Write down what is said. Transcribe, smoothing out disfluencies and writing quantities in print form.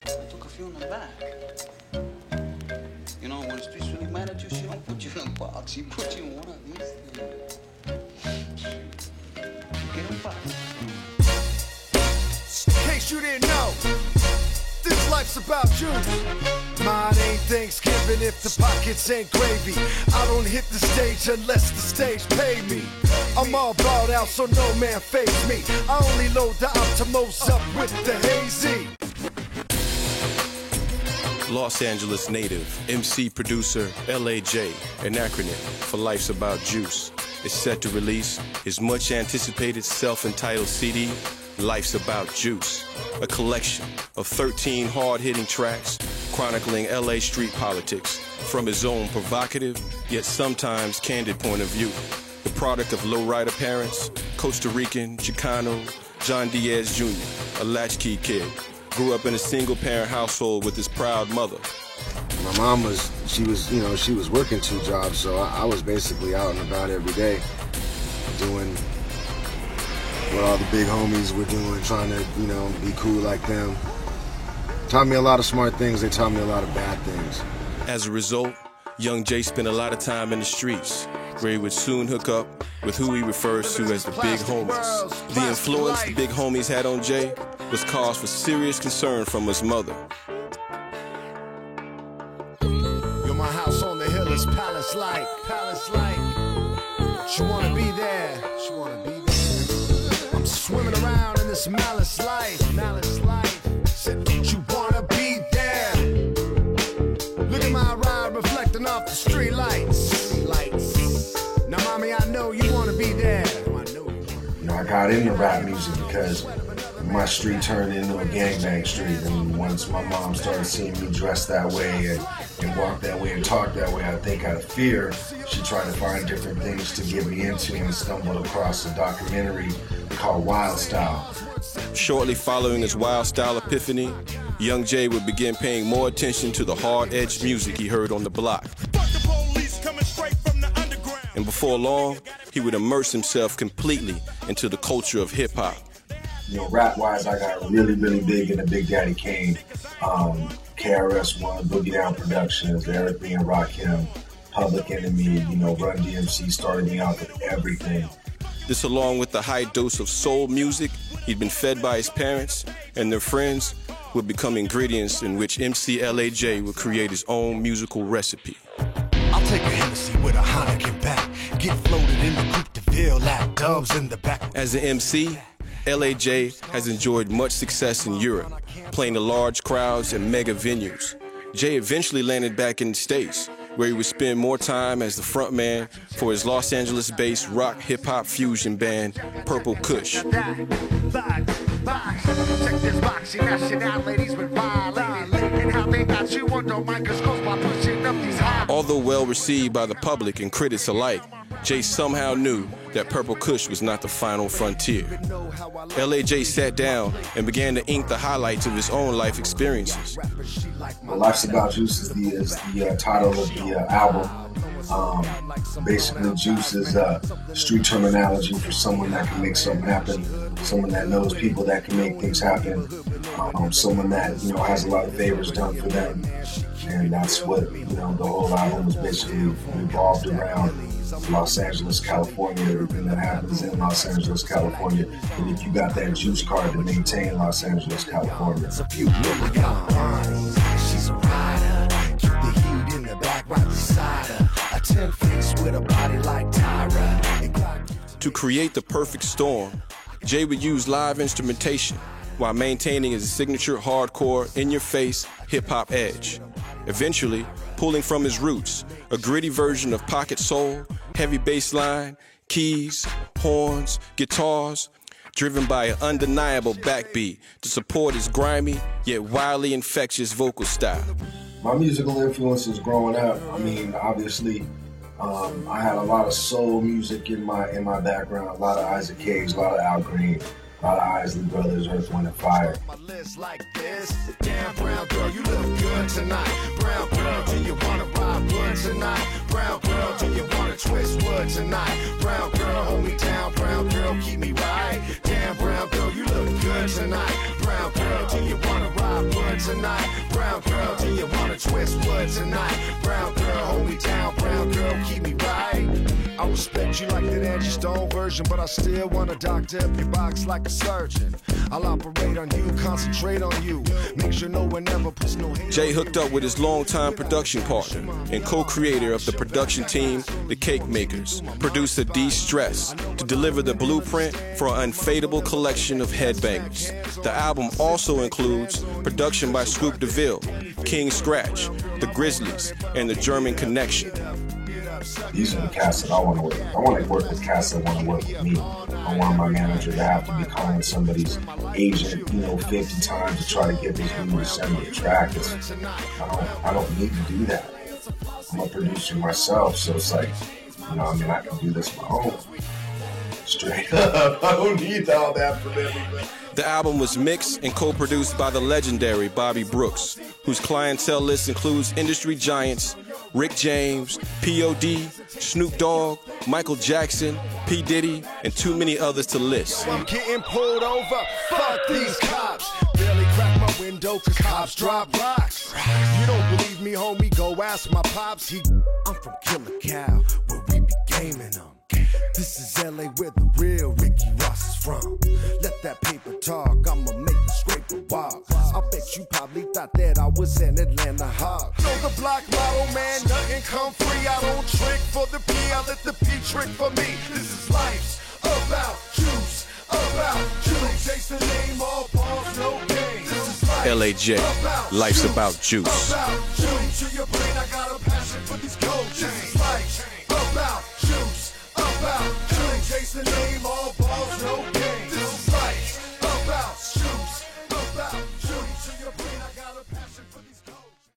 I took a few in the back. You know, when the street's really mad at you, she don't put you in a box. She put you in one of these things. Get in box. In case you didn't know, this life's about juice. Mine ain't Thanksgiving if the pockets ain't gravy. I don't hit the stage unless the stage pay me. I'm all bought out so no man faze me. I only load the Optimos up with the hazy. Los Angeles native, MC producer LAJ, an acronym for Life's About Juice, is set to release his much anticipated self-entitled CD, Life's About Juice, a collection of 13 hard-hitting tracks chronicling LA street politics from his own provocative yet sometimes candid point of view. The product of lowrider parents, Costa Rican, Chicano, John Diaz Jr., a latchkey kid, grew up in a single-parent household with his proud mother. My mom she was working 2 jobs, so I was basically out and about every day doing what all the big homies were doing, trying to, be cool like them. Taught me a lot of smart things, they taught me a lot of bad things. As a result, young Jay spent a lot of time in the streets, where he would soon hook up with who he refers to as the big homies. The influence the big homies had on Jay was cause for serious concern from his mother. Yo, my house on the hill is palace-like, palace-like. She wanna be there, she wanna be there. I'm swimming around in this malice life, malice life. Said, don't you wanna be there? Look at my ride reflecting off the street lights. Now, mommy, I know you wanna be there. I got into rap music because my street turned into a gangbang street, and once my mom started seeing me dress that way and walk that way and talk that way, I think out of fear, she tried to find different things to get me into and stumbled across a documentary called Wild Style. Shortly following his Wild Style epiphany, young Jay would begin paying more attention to the hard-edged music he heard on the block. And before long, he would immerse himself completely into the culture of hip-hop. Rap-wise, I got really, really big into Big Daddy Kane, KRS-One, Boogie Down Productions, Eric B. and Rakim, Public Enemy, Run DMC started me out with everything. This, along with the high dose of soul music he'd been fed by his parents and their friends, would become ingredients in which MC LAJ would create his own musical recipe. I'll take a Hennessy with a Heineken back, get floated in the Coupe de Ville like doves in the back. As an MC, LAJ has enjoyed much success in Europe, playing to large crowds and mega venues. Jay eventually landed back in the States, where he would spend more time as the frontman for his Los Angeles-based rock hip-hop fusion band, Purple Kush. Although well received by the public and critics alike, Jay somehow knew that Purple Kush was not the final frontier. LAJ sat down and began to ink the highlights of his own life experiences. Life's About Juice is the title of the album. Basically, juice is a street terminology for someone that can make something happen, someone that knows people that can make things happen, someone that has a lot of favors done for them, and that's what the whole album was basically revolved around. Los Angeles, California, everything that happens in Los Angeles, California, and if you got that juice card to maintain Los Angeles, California. She's a rider, keep the heat in the back right beside her. A 10-face with a body like Tyra. To create the perfect storm, Jay would use live instrumentation while maintaining his signature hardcore, in-your-face hip-hop edge. Eventually, pulling from his roots, a gritty version of pocket soul, heavy bass line, keys, horns, guitars, driven by an undeniable backbeat to support his grimy yet wildly infectious vocal style. My musical influences growing up, obviously, I had a lot of soul music in my background, a lot of Isaac Hayes, a lot of Al Green, a lot of Isley Brothers, Earth, Wind, and Fire. Like this. Damn, brown girl, you look good tonight. Brown girl, do you wanna ride one tonight? Brown girl, do you wanna twist wood tonight? Brown girl, hold me down. Brown girl, keep me right. Damn, brown girl, you look good tonight. Brown girl, do you wanna ride wood tonight? Brown girl, do you wanna twist wood tonight? Brown girl, hold me down. Brown girl, keep me right. I respect you like that Angie Stone version, but I still wanna doctor up your box like a surgeon. I'll operate on you, concentrate on you. Make sure no one ever puts no hate. Jay hooked up with his longtime production partner and co-creator of the production team, The Cake Makers, producer D-Stress, to deliver the blueprint for an unfadable collection of headbangers. The album also includes production by Scoop DeVille, King Scratch, The Grizzlies, and The German Connection. These are the cats that I want to work with. I want to work with cats that want to work with me. I want my manager to have to be calling somebody's agent, 50 times to try to get this dude to send me a track. I don't need to do that. I'm a producer myself, so it's like, I can do this on my own. Straight up. I don't need all that from everybody. The album was mixed and co-produced by the legendary Bobby Brooks, whose clientele list includes industry giants Rick James, P.O.D., Snoop Dogg, Michael Jackson, P. Diddy, and too many others to list. I'm getting pulled over, fuck these cops. Barely crack my window cause cops drop rocks. You don't believe me, homie, go ask my pops. I'm from Killer Cow, where we be gaming them. This is LA where the real Ricky Ross is from. Let that paper talk, I'ma make the scraper walk. I bet you probably thought that I was an Atlanta hawk. Know the block motto, man, nothing come free. I don't trick for the P, I let the P trick for me. This is life's about juice, about juice. Chase the name, all balls, no games. This is LAJ, life's about juice. About juice. To your brain, I got a passion for these cold chains. Life's about juice. About chase the name